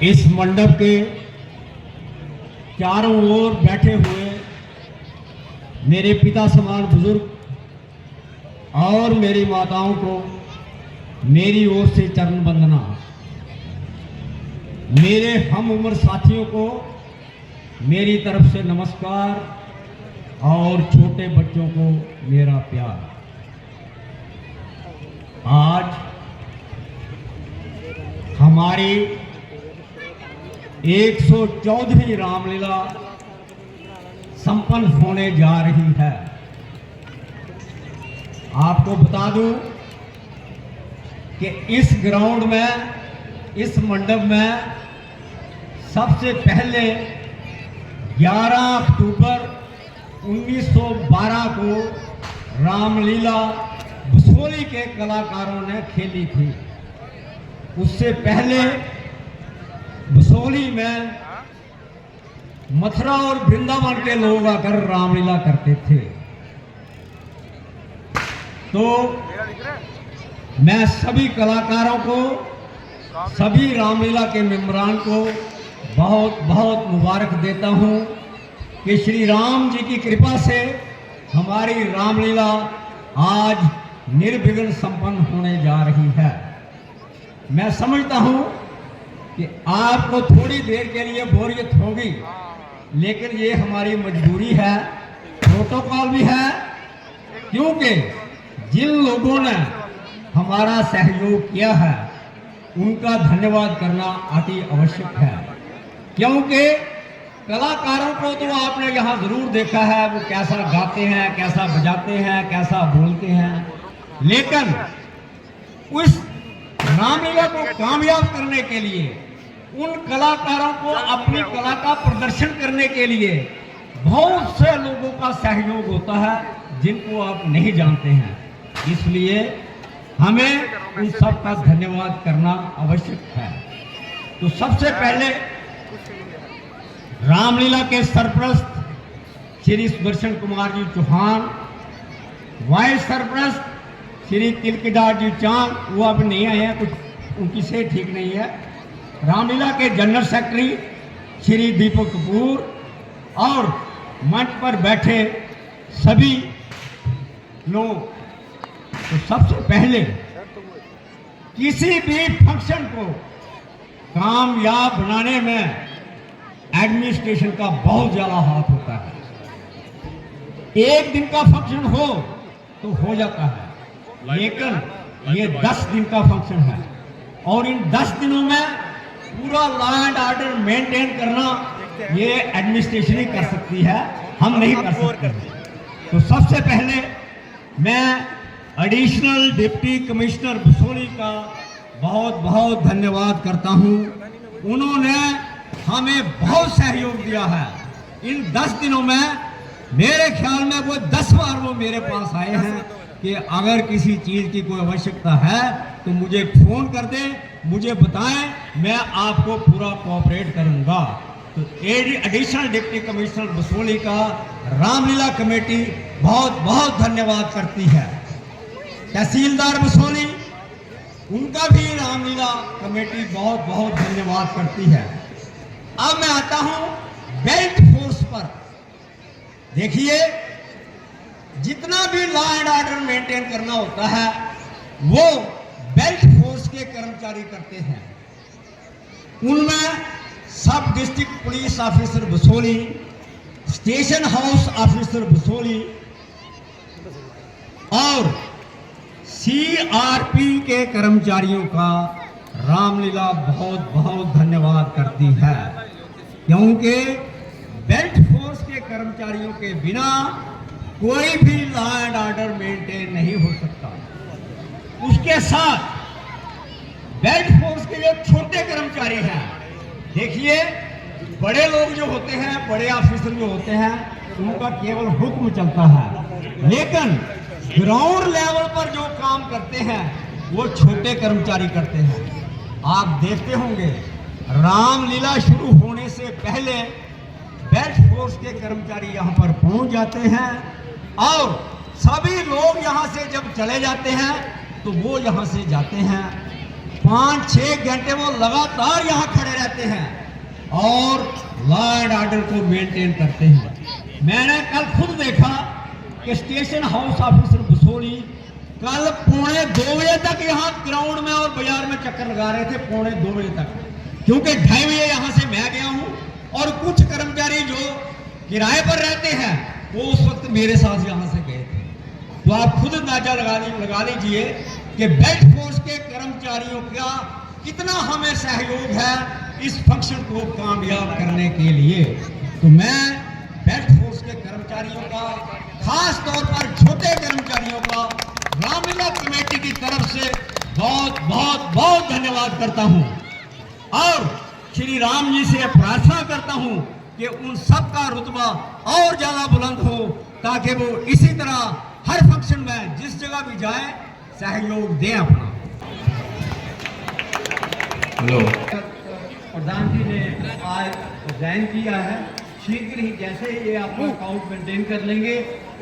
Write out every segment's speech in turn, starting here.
इस मंडप के चारों ओर बैठे हुए मेरे पिता समान बुजुर्ग और मेरी माताओं को मेरी ओर से चरण वंदना। मेरे हम उम्र साथियों को मेरी तरफ से नमस्कार और छोटे बच्चों को मेरा प्यार। आज हमारी 114वीं रामलीला संपन्न होने जा रही है। आपको बता दूं कि इस ग्राउंड में, इस मंडप में सबसे पहले 11 अक्टूबर 1912 को रामलीला बसोली के कलाकारों ने खेली थी। उससे पहले बसोली में मथुरा और वृंदावन के लोग आकर रामलीला करते थे। तो मैं सभी कलाकारों को, सभी रामलीला के मेंबरान को बहुत बहुत मुबारक देता हूं कि श्री राम जी की कृपा से हमारी रामलीला आज निर्विघ्न संपन्न होने जा रही है। मैं समझता हूं कि आपको थोड़ी देर के लिए बोरियत होगी, लेकिन ये हमारी मजबूरी है, प्रोटोकॉल भी है, क्योंकि जिन लोगों ने हमारा सहयोग किया है उनका धन्यवाद करना अति आवश्यक है। क्योंकि कलाकारों को तो आपने यहाँ जरूर देखा है, वो कैसा गाते हैं, कैसा बजाते हैं, कैसा बोलते हैं, लेकिन उस रामलीला को कामयाब करने के लिए, उन कलाकारों को अपनी कला का प्रदर्शन करने के लिए बहुत से लोगों का सहयोग होता है जिनको आप नहीं जानते हैं। इसलिए हमें उन सब का धन्यवाद करना आवश्यक है। तो सबसे पहले रामलीला के सरप्रस्त श्री सुदर्शन कुमार जी चौहान, वाइस सरप्रस्त श्री तिलकीदार जी चांद, वो अब नहीं आए हैं, कुछ उनकी सेहत ठीक नहीं है। रामलीला के जनरल सेक्रेटरी श्री दीपक कपूर और मंच पर बैठे सभी लोग। तो सबसे पहले किसी भी फंक्शन को कामयाब बनाने में एडमिनिस्ट्रेशन का बहुत ज्यादा हाथ होता है। एक दिन का फंक्शन हो तो हो जाता है, लेकिन ये 10 दिन का फंक्शन है और इन 10 दिनों में पूरा लॉ एंड ऑर्डर मेंटेन करना ये एडमिनिस्ट्रेशन ही कर सकती है, हम नहीं कर सकते। तो सबसे पहले मैं एडिशनल डिप्टी कमिश्नर बसोली का बहुत बहुत धन्यवाद करता हूं। उन्होंने हमें बहुत सहयोग दिया है। इन 10 दिनों में मेरे ख्याल में वो 10 बार वो मेरे पास आए हैं कि अगर किसी चीज की कोई आवश्यकता है तो मुझे फोन कर दें, मुझे बताएं, मैं आपको पूरा कोऑपरेट करूंगा। तो एडिशनल डिप्टी कमिश्नर बसोली का रामलीला कमेटी बहुत बहुत धन्यवाद करती है। तहसीलदार बसोली, उनका भी रामलीला कमेटी बहुत बहुत धन्यवाद करती है। अब मैं आता हूं बेल्ट फोर्स पर। देखिए, जितना भी लॉ एंड ऑर्डर मेंटेन करना होता है वो बेल्ट फोर्स के कर्मचारी करते हैं। उनमें सब district police officer Basoli, station house officer Basoli और सीआरपी के कर्मचारियों का रामलीला बहुत बहुत धन्यवाद करती है, क्योंकि बेल्ट फोर्स के कर्मचारियों के बिना कोई भी लॉ एंड ऑर्डर मेंटेन नहीं हो सकता। उसके साथ बेल्ट फोर्स के जो छोटे कर्मचारी हैं, देखिए बड़े लोग जो होते हैं, बड़े ऑफिसर जो होते हैं, उनका केवल हुक्म चलता है, लेकिन ग्राउंड लेवल पर जो काम करते हैं वो छोटे कर्मचारी करते हैं। आप देखते होंगे रामलीला शुरू होने से पहले बेल्ट फोर्स के कर्मचारी यहाँ पर पहुंच जाते हैं और सभी लोग यहाँ से जब चले जाते हैं तो वो यहाँ से जाते हैं। 5-6 घंटे वो लगातार यहाँ खड़े रहते हैं और लॉ एंड ऑर्डर को मेंटेन करते हैं। मैंने कल खुद देखा कि स्टेशन हाउस ऑफिसर बसोली कल 1:45 बजे तक यहाँ ग्राउंड में और बाजार में चक्कर लगा रहे थे, 1:45 बजे तक, क्योंकि 2:30 बजे यहाँ से मैं गया हूँ और कुछ कर्मचारी जो किराए पर रहते हैं वो उस वक्त मेरे साथ यहाँ से गए थे। तो आप खुद अंदाजा लगा लीजिए कि बेल्ट फोर्स के कर्मचारियों का कितना हमें सहयोग है इस फंक्शन को कामयाब करने के लिए। तो मैं बेल्ट फोर्स के कर्मचारियों का, खास तौर पर छोटे कर्मचारियों का रामलीला कमेटी की तरफ से बहुत बहुत बहुत धन्यवाद करता हूं और श्री राम जी से प्रार्थना करता हूं कि उन सब का रुतबा और ज्यादा बुलंद हो, ताकि वो इसी तरह हर फंक्शन में जिस जगह भी जाए सहयोग दें अपना। हेलो, प्रधान जी ने आज ज्वाइन किया है। शीघ्र ही जैसे ही ये अपना अकाउंट मेंटेन कर लेंगे,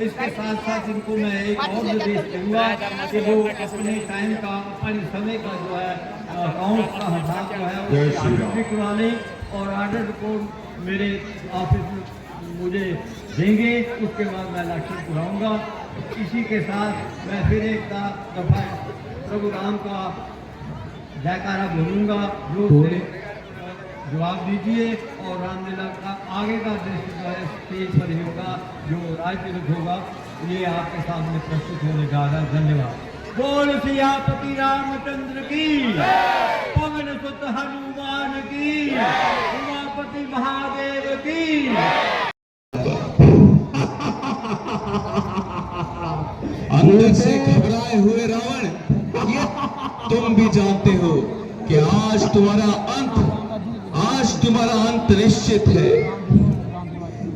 इसके साथ साथ इनको मैं एक और निर्देश दूंगा कि वो अपने टाइम का, अपने समय का जो है अकाउंट का हिसाब जो है वो भी करवा लें और ऑर्डर रिपोर्ट मेरे ऑफिस में मुझे देंगे। उसके बाद मैं इलेक्शन कराऊंगा। इसी के साथ मैं फिर एक दफा प्रभु राम का जयकारा बोलूँगा, जो से जवाब दीजिए और रामलीला का आगे का दृश्य जो है स्टेज पर ही होगा, जो राजतिलक होगा, ये आपके सामने प्रस्तुत होने जा रहा है। धन्यवाद। बोल सियापति रामचंद्र की, पवन सुत हनुमान की, उमापति महादेव की। अंदर से घबराए हुए रावण, ये तुम भी जानते हो कि आज तुम्हारा अंत निश्चित है।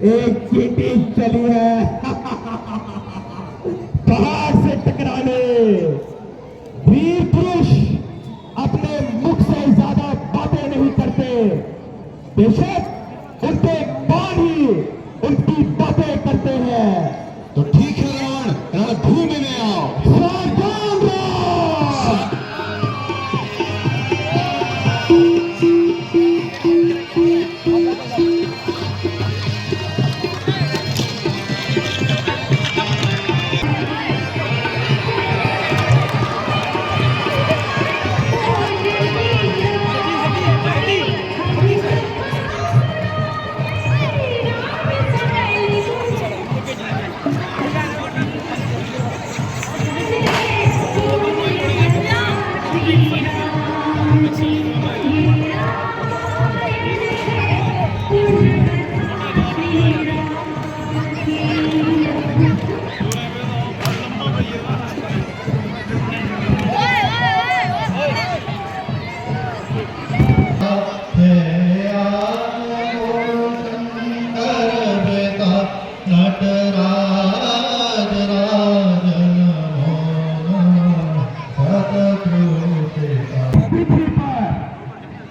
एक चींटी चली है पहाड़ से टकराने। वीर पुरुष अपने मुख से ज्यादा बातें नहीं करते, बेशक उनके कान ही उनकी बातें करते हैं। तो ठीक है रावण, रणभूमि में आओ। सावधान रहो।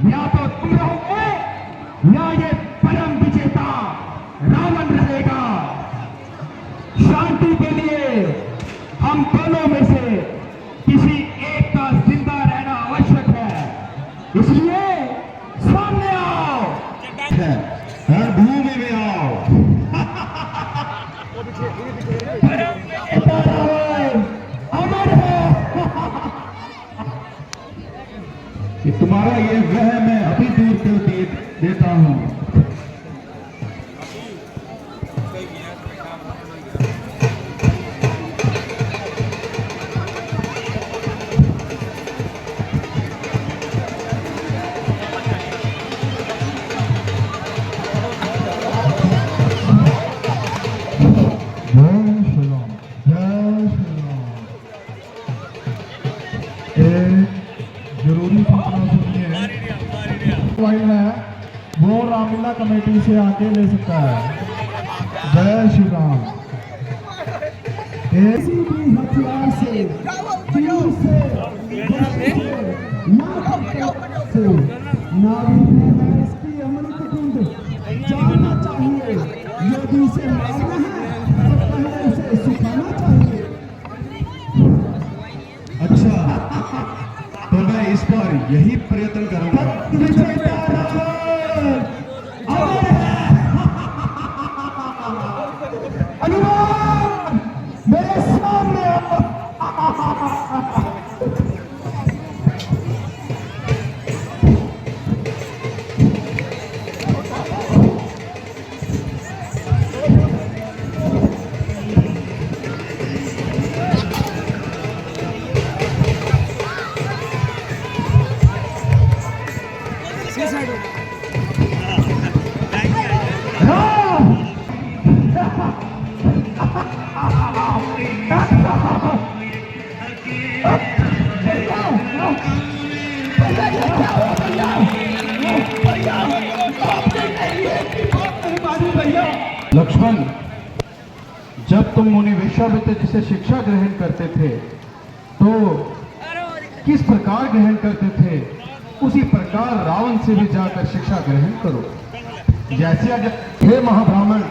या तो तुम रहोगे या ये परम विजेता रावण रहेगा। शांति के लिए हम दोनों में से किसी एक का जिंदा रहना आवश्यक है, इसलिए सामने आओ, रणभूमि में आओ। अमर है। कि तुम्हारा ये वह मैं अभी दूर कर देता हूं। जरूरी सूचना सुनिए, मोबाइल है वो रामलीला कमेटी से आके ले सकता है। जय श्री राम। किसी भी हथियार से, तीर से, नागरिक है इसकी अमृत कुंड जानना चाहिए। यदि इसे मारना है तो पहले उसे सुखाना चाहिए। अच्छा, तो मैं इस बार यही प्रयत्न करूंगा। विजेता रावण अमर है। हनुमान मेरे सामने आओ। लक्ष्मण, जब तुम मुनि विश्वामित्र से शिक्षा ग्रहण करते थे तो किस प्रकार ग्रहण करते थे, उसी प्रकार रावण से भी जाकर शिक्षा ग्रहण करो। जैसे आज हे महाब्राह्मण,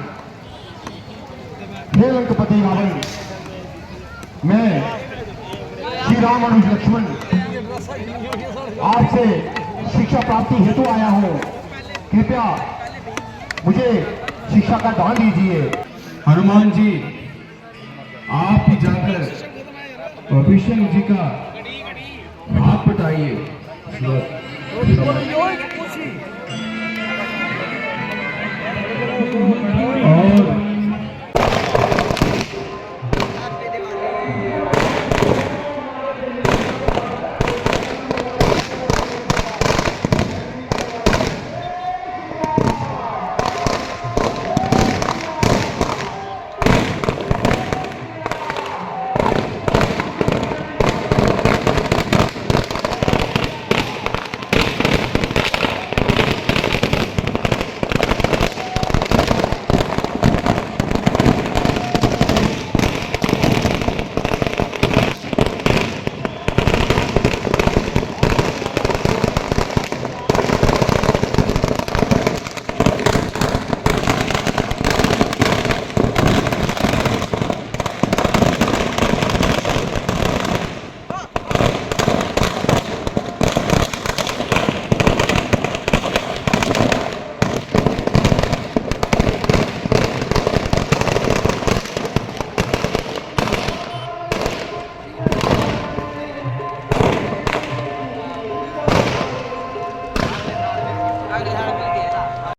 हे लंकपति रावण, मैं श्री राम अनुज लक्ष्मण आपसे शिक्षा प्राप्ति हेतु आया हूं। कृपया मुझे शिक्षा का दान दीजिए। हनुमान जी, आप ही जाकर विष्णु जी का हाथ बटाइए।